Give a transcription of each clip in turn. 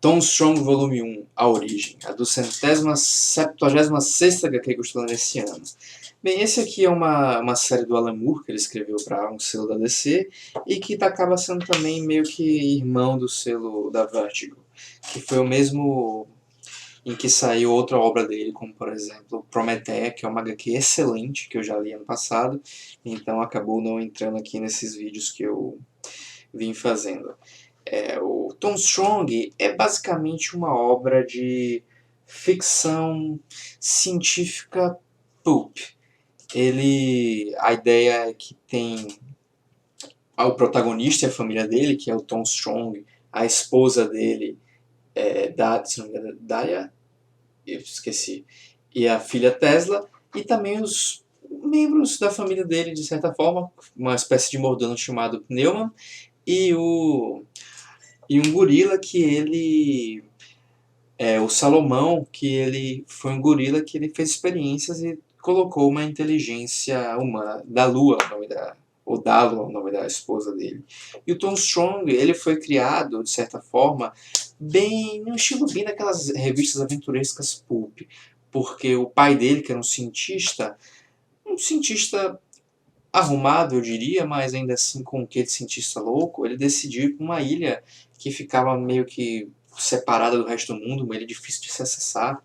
Tom Strong Volume 1, A Origem, a 276ª HQ que eu estou lendo esse ano. Bem, esse aqui é uma série do Alan Moore, que ele escreveu para um selo da DC, e que acaba sendo também meio que irmão do selo da Vertigo, que foi o mesmo em que saiu outra obra dele, como por exemplo Prometheia, que é uma HQ excelente, que eu já li ano passado, então acabou não entrando aqui nesses vídeos que eu vim fazendo. O Tom Strong é basicamente uma obra de ficção científica pulp. A ideia é que tem o protagonista e a família dele, que é o Tom Strong, a esposa dele, se não me engano, Daya, eu esqueci, e a filha Tesla, e também os membros da família dele, de certa forma, uma espécie de mordomo chamado Pneuman, e um gorila que ele... o Salomão, que ele foi um gorila que ele fez experiências e colocou uma inteligência humana, da Lua, ou Dalo, o nome da esposa dele. E o Tom Strong, ele foi criado, de certa forma, num estilo bem daquelas revistas aventurescas pulp, porque o pai dele, que era um cientista arrumado, eu diria, mas ainda assim com um quê de cientista louco, ele decidiu ir para uma ilha que ficava meio que separada do resto do mundo, uma ilha difícil de se acessar.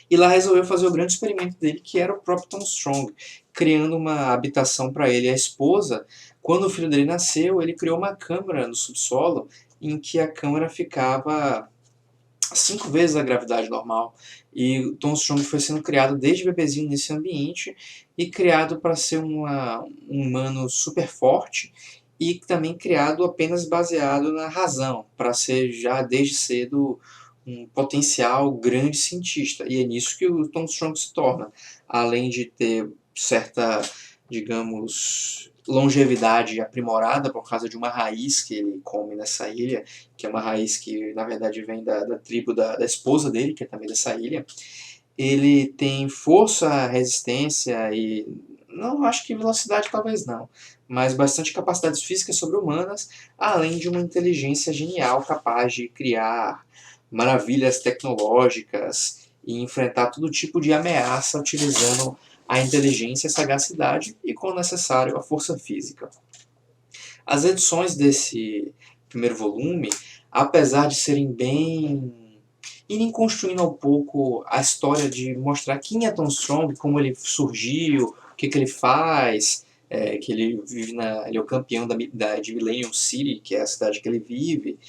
E lá resolveu fazer o grande experimento dele, que era o próprio Tom Strong, criando uma habitação para ele e a esposa. Quando o filho dele nasceu, ele criou uma câmara no subsolo, em que a câmara ficava 5 vezes a gravidade normal. E o Tom Strong foi sendo criado desde bebezinho nesse ambiente e criado para ser um humano super forte e também criado apenas baseado na razão, para ser já desde cedo um potencial grande cientista. E é nisso que o Tom Strong se torna, além de ter certa, digamos, longevidade aprimorada por causa de uma raiz que ele come nessa ilha, que é uma raiz que na verdade vem da tribo da esposa dele, que é também dessa ilha. Ele tem força, resistência e não acho que velocidade talvez não, mas bastante capacidades físicas sobre-humanas, além de uma inteligência genial capaz de criar maravilhas tecnológicas e enfrentar todo tipo de ameaça utilizando a inteligência, a sagacidade e, quando necessário, a força física. As edições desse primeiro volume, apesar de serem irem construindo um pouco a história de mostrar quem é Tom Strong, como ele surgiu, o que ele faz, que ele vive ele é o campeão de Millennium City, que é a cidade que ele vive,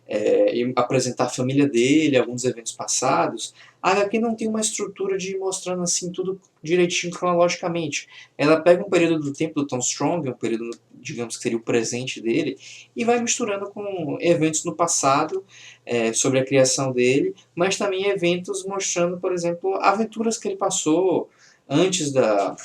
e apresentar a família dele, alguns eventos passados. A HQ não tem uma estrutura de ir mostrando assim tudo direitinho cronologicamente. Ela pega um período do tempo do Tom Strong, um período, digamos que seria o presente dele, e vai misturando com eventos no passado, sobre a criação dele, mas também eventos mostrando, por exemplo, aventuras que ele passou antes da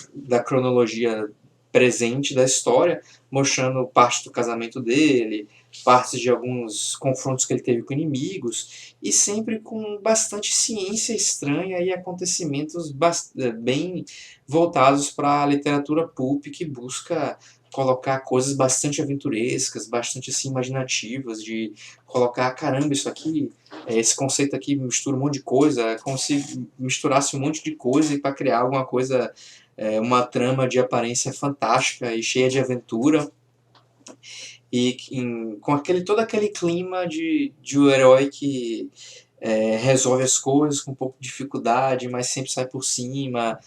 cronologia presente da história, mostrando parte do casamento dele, partes de alguns confrontos que ele teve com inimigos, e sempre com bastante ciência estranha e acontecimentos bem voltados para a literatura pulp, que busca colocar coisas bastante aventurescas, bastante assim, imaginativas, de colocar, caramba, isso aqui, esse conceito aqui mistura um monte de coisa, é como se misturasse um monte de coisa para criar alguma coisa, uma trama de aparência fantástica e cheia de aventura, e com todo aquele clima de um herói que resolve as coisas com um pouco de dificuldade, mas sempre sai por cima,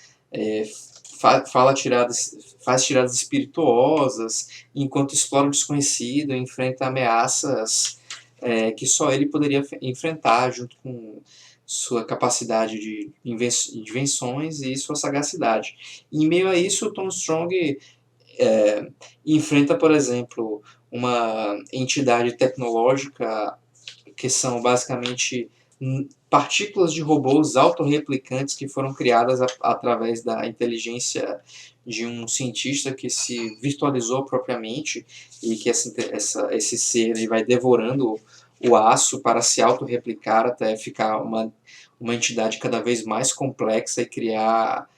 faz tiradas espirituosas, enquanto explora o desconhecido, enfrenta ameaças que só ele poderia enfrentar, junto com sua capacidade de invenções e sua sagacidade. Em meio a isso, o Tom Strong enfrenta, por exemplo, uma entidade tecnológica que são basicamente partículas de robôs autorreplicantes que foram criadas através da inteligência de um cientista que se virtualizou propriamente, e que esse ser ele vai devorando o aço para se autorreplicar até ficar uma entidade cada vez mais complexa e criar,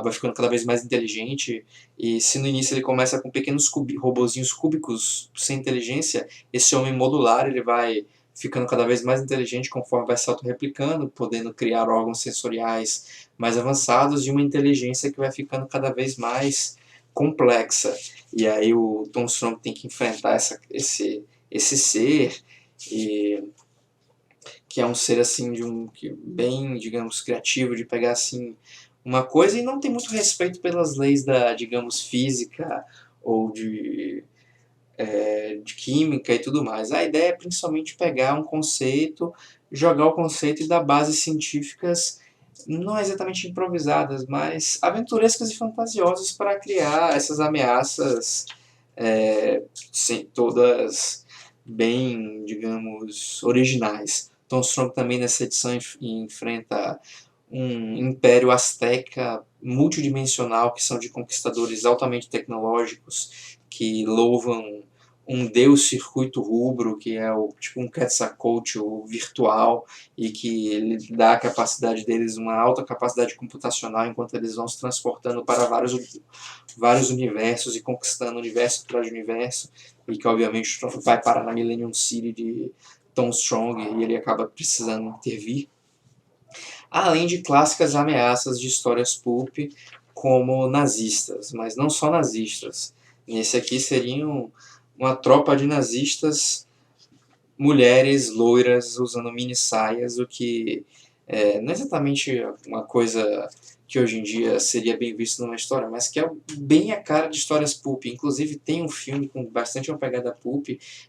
vai ficando cada vez mais inteligente. E se no início ele começa com pequenos robozinhos cúbicos sem inteligência, esse homem modular ele vai ficando cada vez mais inteligente conforme vai se autorreplicando, podendo criar órgãos sensoriais mais avançados e uma inteligência que vai ficando cada vez mais complexa. E aí o Tom Strong tem que enfrentar esse ser, e, que é um ser assim bem, digamos, criativo, de pegar assim uma coisa e não tem muito respeito pelas leis da, digamos, física ou de química e tudo mais. A ideia é principalmente pegar um conceito, jogar o conceito e dar bases científicas não exatamente improvisadas, mas aventurescas e fantasiosas para criar essas ameaças, todas bem, digamos, originais. Tom Strong também nessa edição enfrenta um império azteca multidimensional, que são de conquistadores altamente tecnológicos, que louvam um deus circuito rubro, que é tipo um Quetzalcoatl virtual, e que ele dá a capacidade deles, uma alta capacidade computacional, enquanto eles vão se transportando para vários universos e conquistando universo atrás de universo, e que obviamente vai parar na Millennium City de Tom Strong, e ele acaba precisando intervir, além de clássicas ameaças de histórias pulp como nazistas, mas não só nazistas. Nesse aqui seriam uma tropa de nazistas, mulheres loiras usando mini saias, o que não é exatamente uma coisa que hoje em dia seria bem visto numa história, mas que é bem a cara de histórias pulp. Inclusive tem um filme com bastante uma pegada pulp,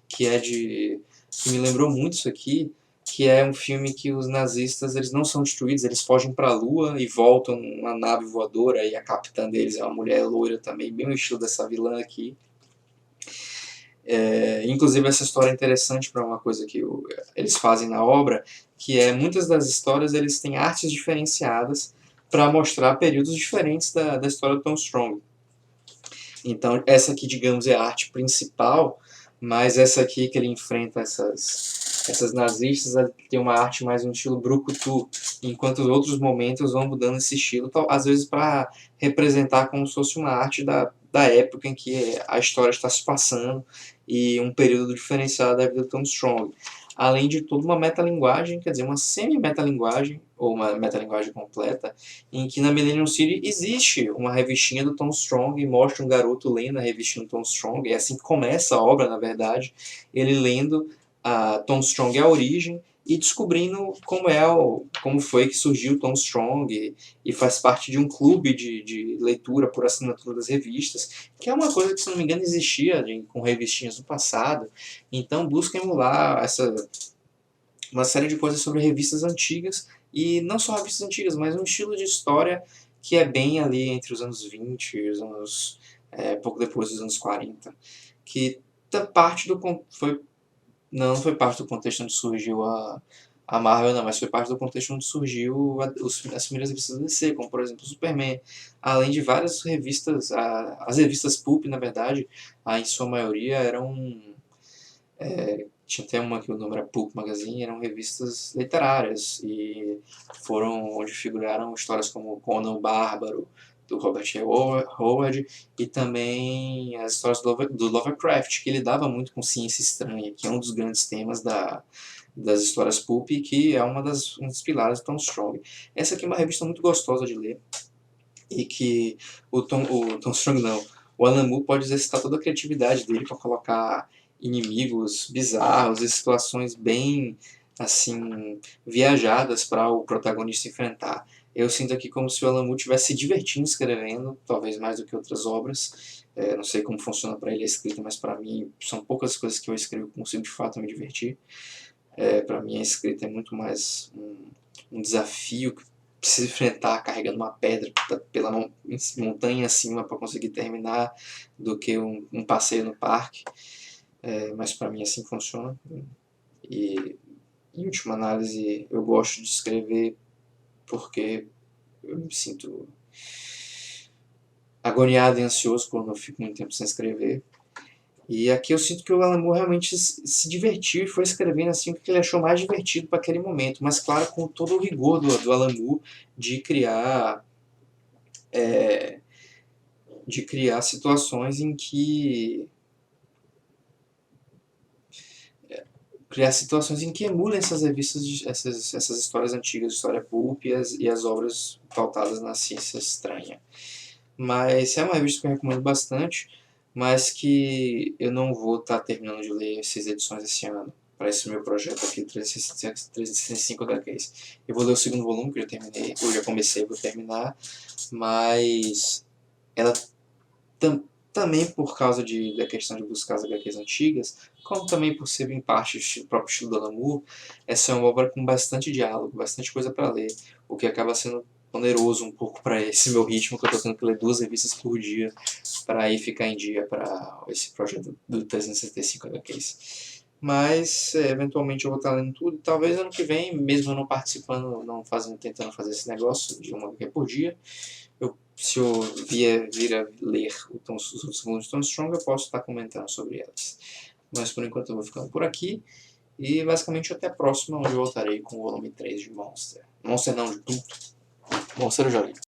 que me lembrou muito isso aqui, que é um filme que os nazistas eles não são destruídos, eles fogem para a Lua e voltam numa nave voadora, e a capitã deles é uma mulher loira também, bem o estilo dessa vilã aqui. Inclusive essa história é interessante para uma coisa que eles fazem na obra, que é muitas das histórias eles têm artes diferenciadas para mostrar períodos diferentes da história do Tom Strong. Então essa aqui, digamos, é a arte principal, mas essa aqui que ele enfrenta essas nazistas, ela tem uma arte mais um estilo brucutu, enquanto outros momentos vão mudando esse estilo, às vezes para representar como se fosse uma arte da época em que a história está se passando e um período diferenciado da vida do Tom Strong. Além de toda uma metalinguagem, quer dizer, uma semi-metalinguagem, ou uma metalinguagem completa, em que na Millennium City existe uma revistinha do Tom Strong e mostra um garoto lendo a revistinha do Tom Strong, é assim que começa a obra, na verdade, ele lendo a Tom Strong a origem e descobrindo como foi que surgiu Tom Strong, e faz parte de um clube de leitura por assinatura das revistas, que é uma coisa que, se não me engano, existia com revistinhas do passado. Então busca emular uma série de coisas sobre revistas antigas, e não só revistas antigas, mas um estilo de história que é bem ali entre os anos 20 e os anos, pouco depois dos anos 40, que parte do foi não foi parte do contexto onde surgiu a Marvel, não, mas foi parte do contexto onde surgiu as primeiras revistas da DC, como por exemplo o Superman, além de várias revistas, as revistas pulp, na verdade, em sua maioria eram, tinha até uma que o nome era Pulp Magazine, eram revistas literárias, e foram onde figuraram histórias como Conan o Bárbaro, do Robert E. Howard, e também as histórias do Lovecraft, que lidava muito com ciência estranha, que é um dos grandes temas das histórias pulp, e que é um dos pilares do Tom Strong. Essa aqui é uma revista muito gostosa de ler, e que o Tom Strong não, o Alan Moore pode exercitar toda a criatividade dele para colocar inimigos bizarros e situações bem assim viajadas para o protagonista enfrentar. Eu sinto aqui como se o Alan Moore estivesse se divertindo escrevendo, talvez mais do que outras obras. Não sei como funciona para ele a escrita, mas para mim são poucas coisas que eu escrevo que consigo de fato me divertir. Para mim a escrita é muito mais um desafio que preciso enfrentar carregando uma pedra pela montanha acima para conseguir terminar, do que um passeio no parque. Mas para mim assim funciona. E em última análise eu gosto de escrever porque eu me sinto agoniado e ansioso quando eu fico muito tempo sem escrever. E aqui eu sinto que o Alan Moore realmente se divertiu e foi escrevendo assim o que ele achou mais divertido para aquele momento, mas claro, com todo o rigor do Alan Moore de criar, situações em que criar situações em que emulem essas revistas, essas histórias antigas, de história pulp e as obras pautadas na ciência estranha. Mas é uma revista que eu recomendo bastante, mas que eu não vou estar terminando de ler essas edições esse ano, para esse meu projeto aqui, 365 HQs. Eu vou ler o segundo volume, que eu já terminei, eu já comecei, vou terminar, mas ela tam, também por causa da questão de buscar as HQs antigas, como também por ser em parte o próprio estilo do Alan Moore, essa é uma obra com bastante diálogo, bastante coisa para ler, o que acaba sendo oneroso um pouco para esse meu ritmo, que eu estou tendo que ler 2 revistas por dia para aí ficar em dia para esse projeto do 365 HQs. Mas eventualmente eu vou estar lendo tudo. Talvez ano que vem, mesmo eu não participando, não fazendo, tentando fazer esse negócio de uma HQ por dia, se eu vir a ler os outros volumes de Tom Strong, eu posso estar comentando sobre elas. Mas por enquanto eu vou ficando por aqui. E basicamente até a próxima, onde eu voltarei com o volume 3 de Monster. Monster não, de Pluto. Monster eu já li.